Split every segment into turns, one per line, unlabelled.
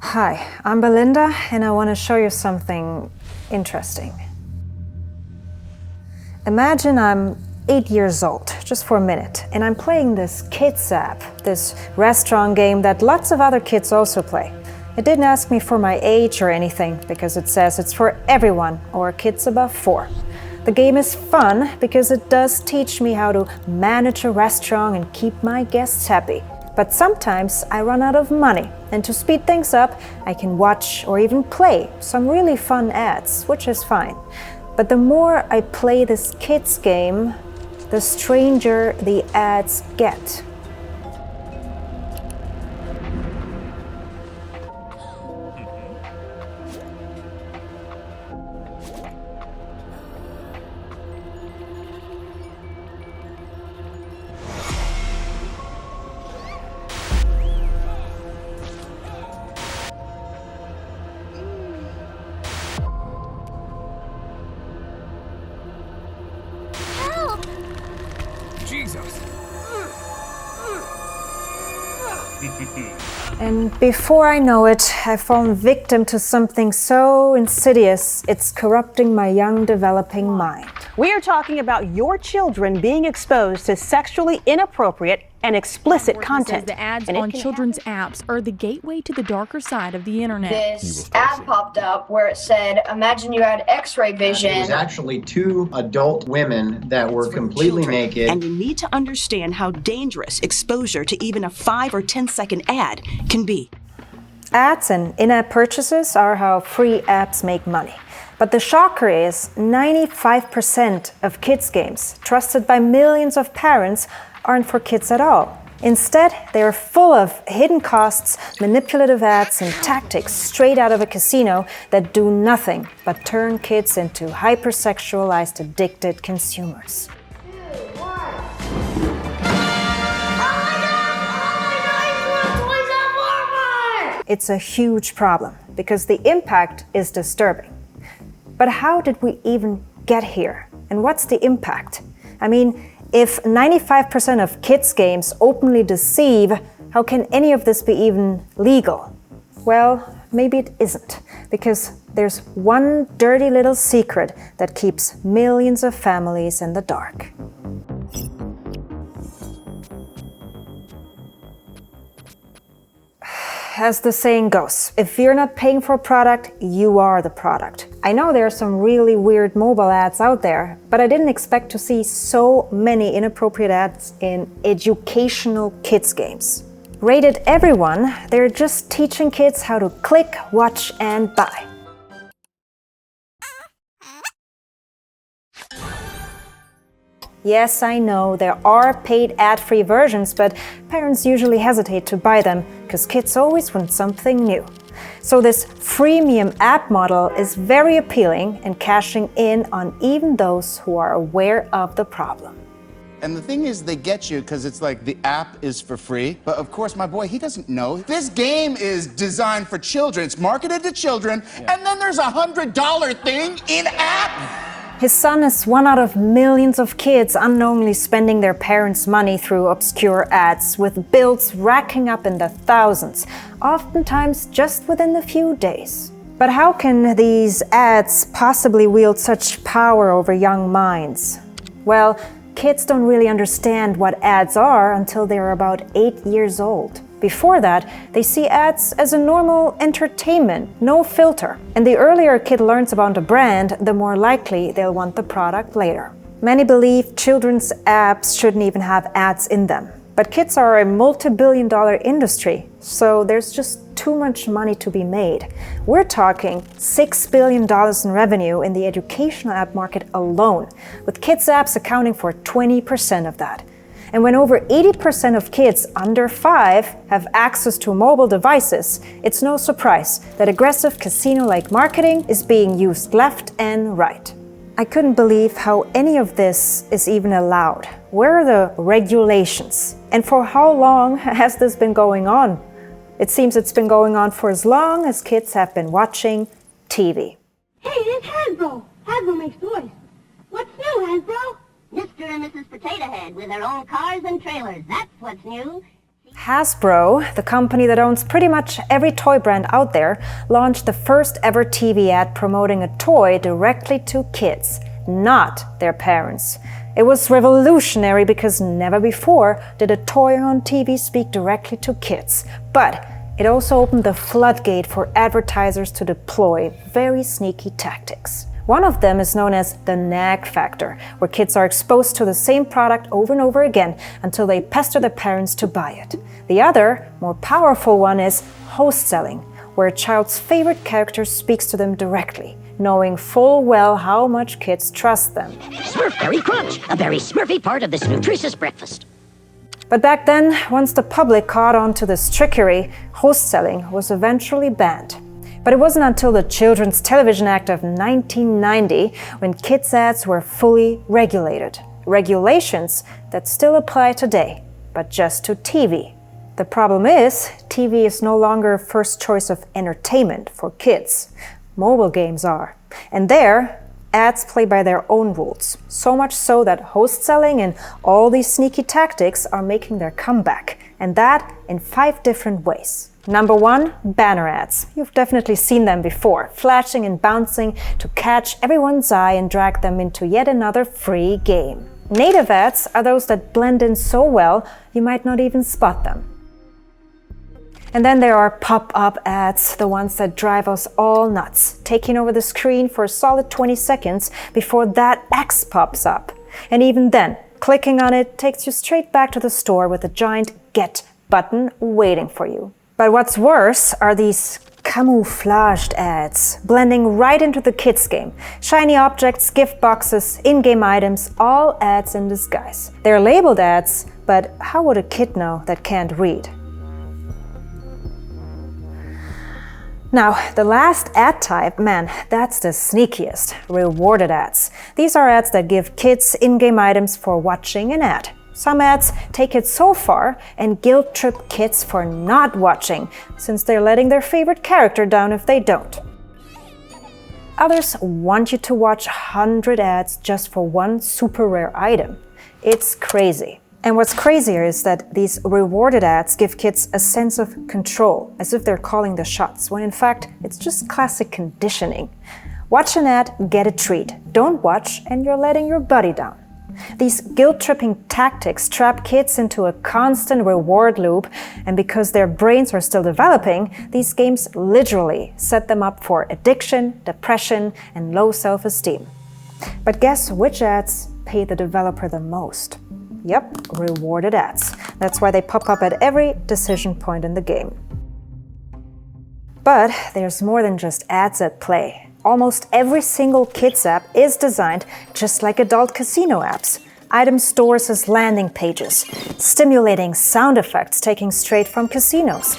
Hi, I'm Belinda, and I want to show you something interesting. Imagine I'm 8 years old, just for a minute, and I'm playing this kids app, this restaurant game that lots of other kids also play. It didn't ask me for my age or anything, because it says it's for everyone, or kids above 4. The game is fun because it does teach me how to manage a restaurant and keep my guests happy. But sometimes I run out of money, and to speed things up, I can watch or even play some really fun ads, which is fine. But the more I play this kids game, the stranger the ads get.
Jesus.
And before I know it, I've fallen victim to something so insidious, it's corrupting my young, developing mind.
We are talking about your children being exposed to sexually inappropriate and explicit content.
The ads on children's apps are the gateway to the darker side of the internet.
This ad popped up where it said, imagine you had x-ray vision.
It was actually 2 adult women that were completely naked.
And you need to understand how dangerous exposure to even a 5 or 10-second ad can be.
Ads and in-app purchases are how free apps make money. But the shocker is 95% of kids' games, trusted by millions of parents, aren't for kids at all. Instead, they are full of hidden costs, manipulative ads, and tactics straight out of a casino that do nothing but turn kids into hypersexualized, addicted consumers. It's a huge problem because the impact is disturbing. But how did we even get here? And what's the impact? I mean, if 95% of kids' games openly deceive, how can any of this be even legal? Well, maybe it isn't, because there's one dirty little secret that keeps millions of families in the dark. As the saying goes, if you're not paying for a product, you are the product. I know there are some really weird mobile ads out there, but I didn't expect to see so many inappropriate ads in educational kids games. Rated everyone, they're just teaching kids how to click, watch, and buy. Yes, I know, there are paid ad-free versions, but parents usually hesitate to buy them because kids always want something new. So this freemium app model is very appealing and cashing in on even those who are aware of the problem.
And the thing is, they get you because it's like the app is for free. But of course, my boy, he doesn't know. This game is designed for children. It's marketed to children. Yeah. And then there's a $100 thing in app.
His son is one out of millions of kids unknowingly spending their parents' money through obscure ads, with bills racking up in the thousands, oftentimes just within a few days. But how can these ads possibly wield such power over young minds? Well, kids don't really understand what ads are until they're about 8 years old. Before that, they see ads as a normal entertainment, no filter. And the earlier a kid learns about a brand, the more likely they'll want the product later. Many believe children's apps shouldn't even have ads in them. But kids are a multi-billion-dollar industry, so there's just too much money to be made. We're talking $6 billion in revenue in the educational app market alone, with kids' apps accounting for 20% of that. And when over 80% of kids under 5 have access to mobile devices, it's no surprise that aggressive casino-like marketing is being used left and right. I couldn't believe how any of this is even allowed. Where are the regulations? And for how long has this been going on? It seems it's been going on for as long as kids have been watching TV.
Hey, it's Hasbro. Hasbro makes toys. What's new, Hasbro? Mr. and Mrs. Potato Head with their own cars and trailers. That's what's new.
Hasbro, the company that owns pretty much every toy brand out there, launched the first ever TV ad promoting a toy directly to kids, not their parents. It was revolutionary because never before did a toy on TV speak directly to kids. But it also opened the floodgate for advertisers to deploy very sneaky tactics. One of them is known as the nag factor, where kids are exposed to the same product over and over again until they pester their parents to buy it. The other, more powerful one is host selling, where a child's favorite character speaks to them directly, knowing full well how much kids trust them.
Smurfberry Crunch, a very smurfy part of this nutritious breakfast.
But back then, once the public caught on to this trickery, host selling was eventually banned. But it wasn't until the Children's Television Act of 1990 when kids' ads were fully regulated. Regulations that still apply today, but just to TV. The problem is, TV is no longer a first choice of entertainment for kids. Mobile games are. And there, ads play by their own rules. So much so that host selling and all these sneaky tactics are making their comeback. And that in 5 different ways. Number 1, banner ads. You've definitely seen them before, flashing and bouncing to catch everyone's eye and drag them into yet another free game. Native ads are those that blend in so well you might not even spot them. And then there are pop-up ads, the ones that drive us all nuts, taking over the screen for a solid 20 seconds before that X pops up. And even then, clicking on it takes you straight back to the store with a giant Get button waiting for you. But what's worse are these camouflaged ads, blending right into the kids' game. Shiny objects, gift boxes, in-game items, all ads in disguise. They're labeled ads, but how would a kid know that can't read? Now, the last ad type, man, that's the sneakiest, rewarded ads. These are ads that give kids in-game items for watching an ad. Some ads take it so far and guilt-trip kids for not watching, since they're letting their favorite character down if they don't. Others want you to watch 100 ads just for one super rare item. It's crazy. And what's crazier is that these rewarded ads give kids a sense of control, as if they're calling the shots, when in fact it's just classic conditioning. Watch an ad, get a treat. Don't watch, and you're letting your buddy down. These guilt-tripping tactics trap kids into a constant reward loop, and because their brains are still developing, these games literally set them up for addiction, depression, and low self-esteem. But guess which ads pay the developer the most? Yep, rewarded ads. That's why they pop up at every decision point in the game. But there's more than just ads at play. Almost every single kids app is designed just like adult casino apps. Item stores as landing pages, stimulating sound effects taken straight from casinos.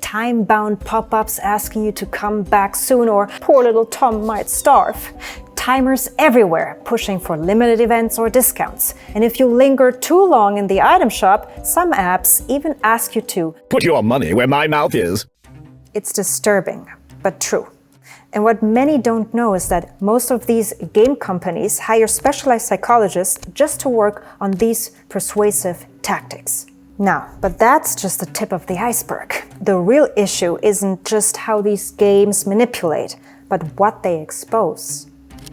Time-bound pop-ups asking you to come back soon or poor little Tom might starve. Timers everywhere, pushing for limited events or discounts. And if you linger too long in the item shop, some apps even ask you to
put your money where my mouth is.
It's disturbing, but true. And what many don't know is that most of these game companies hire specialized psychologists just to work on these persuasive tactics. Now, but that's just the tip of the iceberg. The real issue isn't just how these games manipulate, but what they expose.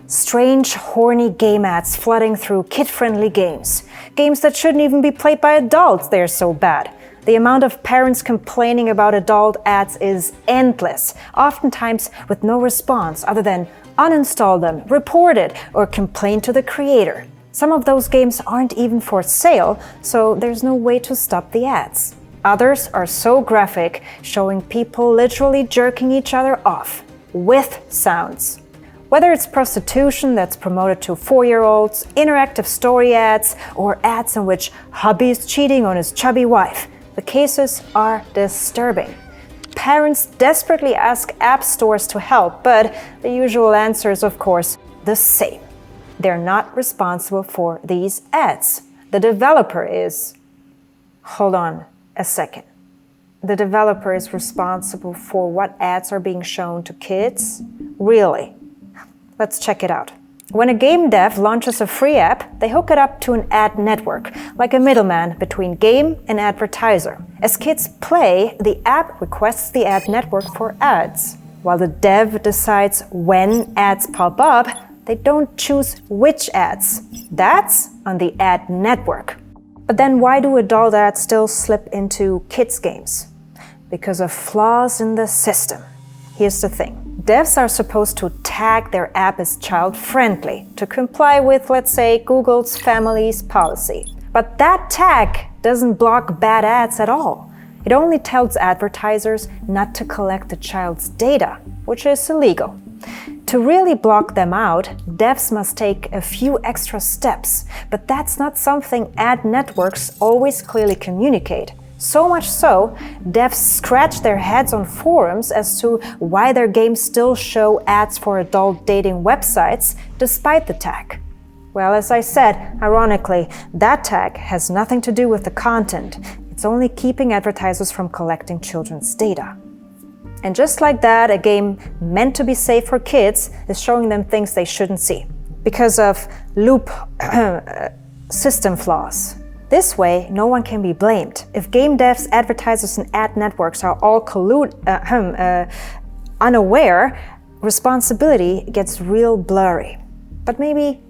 Strange, horny game ads flooding through kid-friendly games. Games that shouldn't even be played by adults, they're so bad. The amount of parents complaining about adult ads is endless, oftentimes with no response other than uninstall them, report it, or complain to the creator. Some of those games aren't even for sale, so there's no way to stop the ads. Others are so graphic, showing people literally jerking each other off, with sounds. Whether it's prostitution that's promoted to 4-year-olds, interactive story ads, or ads in which hubby is cheating on his chubby wife, the cases are disturbing. Parents desperately ask app stores to help, but the usual answer is, of course, the same. They're not responsible for these ads. The developer is. Hold on a second. The developer is responsible for what ads are being shown to kids? Really? Let's check it out. When a game dev launches a free app, they hook it up to an ad network, like a middleman between game and advertiser. As kids play, the app requests the ad network for ads. While the dev decides when ads pop up, they don't choose which ads. That's on the ad network. But then why do adult ads still slip into kids' games? Because of flaws in the system. Here's the thing. Devs are supposed to tag their app as child-friendly to comply with, let's say, Google's Families policy. But that tag doesn't block bad ads at all. It only tells advertisers not to collect the child's data, which is illegal. To really block them out, devs must take a few extra steps, but that's not something ad networks always clearly communicate. So much so, devs scratch their heads on forums as to why their games still show ads for adult dating websites despite the tag. Well, as I said, ironically, that tag has nothing to do with the content. It's only keeping advertisers from collecting children's data. And just like that, a game meant to be safe for kids is showing them things they shouldn't see because of system flaws. This way, no one can be blamed. If game devs, advertisers, and ad networks are all unaware, responsibility gets real blurry. But maybe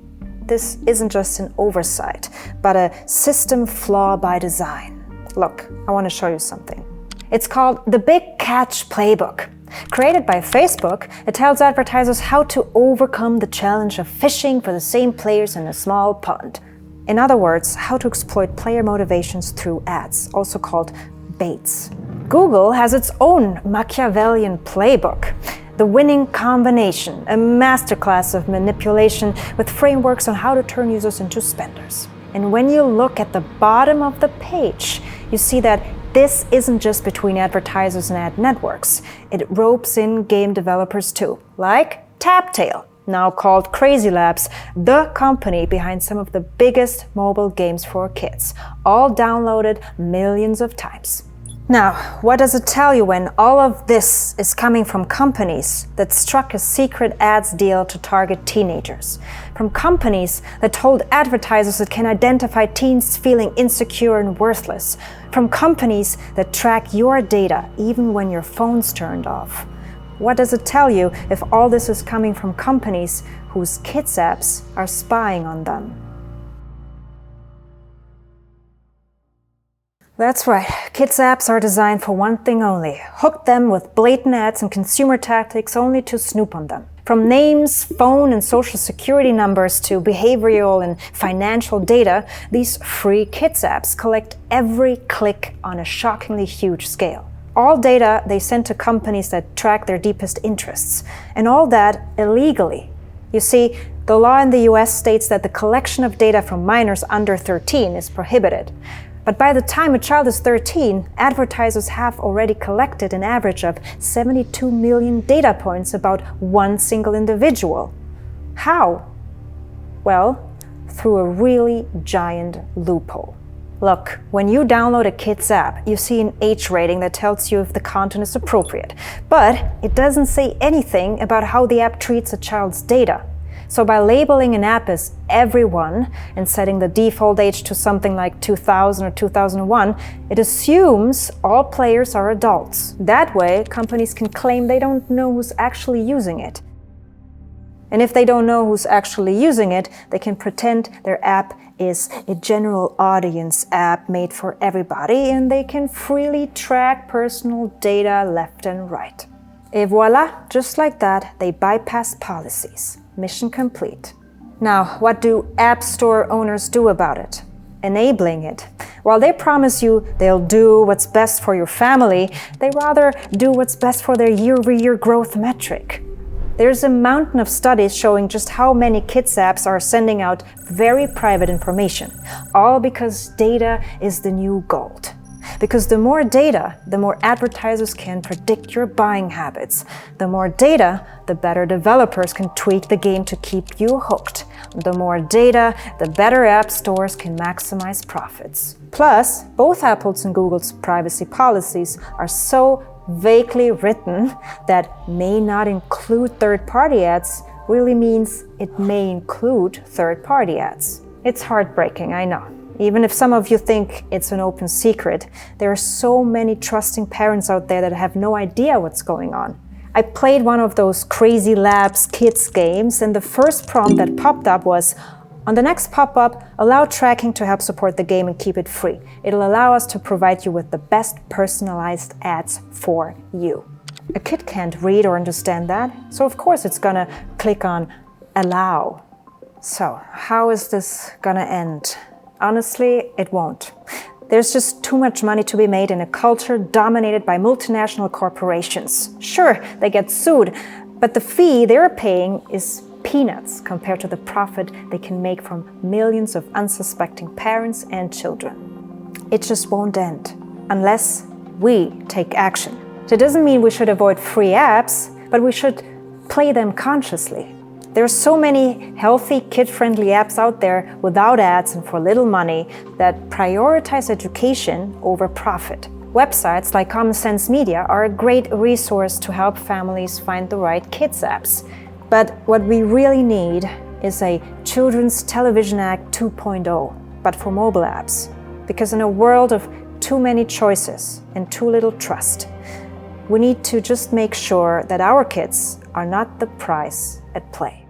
this isn't just an oversight, but a system flaw by design. Look, I want to show you something. It's called the Big Catch Playbook. Created by Facebook, it tells advertisers how to overcome the challenge of fishing for the same players in a small pond. In other words, how to exploit player motivations through ads, also called baits. Google has its own Machiavellian playbook, The Winning Combination, a masterclass of manipulation with frameworks on how to turn users into spenders. And when you look at the bottom of the page, you see that this isn't just between advertisers and ad networks. It ropes in game developers too, like Taptail, now called Crazy Labs, the company behind some of the biggest mobile games for kids, all downloaded millions of times. Now, what does it tell you when all of this is coming from companies that struck a secret ads deal to target teenagers? From companies that told advertisers it can identify teens feeling insecure and worthless? From companies that track your data even when your phone's turned off? What does it tell you if all this is coming from companies whose kids' apps are spying on them? That's right, kids' apps are designed for one thing only: hook them with blatant ads and consumer tactics only to snoop on them. From names, phone and social security numbers to behavioral and financial data, these free kids' apps collect every click on a shockingly huge scale. All data they send to companies that track their deepest interests, and all that illegally. You see, the law in the US states that the collection of data from minors under 13 is prohibited. But by the time a child is 13, advertisers have already collected an average of 72 million data points about one single individual. How? Well, through a really giant loophole. Look, when you download a kid's app, you see an age rating that tells you if the content is appropriate. But it doesn't say anything about how the app treats a child's data. So by labeling an app as everyone and setting the default age to something like 2000 or 2001, it assumes all players are adults. That way, companies can claim they don't know who's actually using it. And if they don't know who's actually using it, they can pretend their app is a general audience app made for everybody, and they can freely track personal data left and right. Et voila, just like that, they bypass policies. Mission complete. Now, what do app store owners do about it? Enabling it. While they promise you they'll do what's best for your family, they rather do what's best for their year-over-year growth metric. There's a mountain of studies showing just how many kids' apps are sending out very private information, all because data is the new gold. Because the more data, the more advertisers can predict your buying habits. The more data, the better developers can tweak the game to keep you hooked. The more data, the better app stores can maximize profits. Plus, both Apple's and Google's privacy policies are so vaguely written that may not include third-party ads, really means it may include third-party ads. It's heartbreaking, I know. Even if some of you think it's an open secret, there are so many trusting parents out there that have no idea what's going on. I played one of those Crazy Labs kids games, and the first prompt that popped up was, on the next pop-up, allow tracking to help support the game and keep it free. It'll allow us to provide you with the best personalized ads for you. A kid can't read or understand that, so of course it's gonna click on allow. So, how is this gonna end? Honestly, it won't. There's just too much money to be made in a culture dominated by multinational corporations. Sure, they get sued, but the fee they're paying is peanuts compared to the profit they can make from millions of unsuspecting parents and children. It just won't end unless we take action. That doesn't mean we should avoid free apps, but we should play them consciously. There are so many healthy, kid-friendly apps out there without ads and for little money that prioritize education over profit. Websites like Common Sense Media are a great resource to help families find the right kids apps. But what we really need is a Children's Television Act 2.0, but for mobile apps. Because in a world of too many choices and too little trust, we need to just make sure that our kids are not the price at play.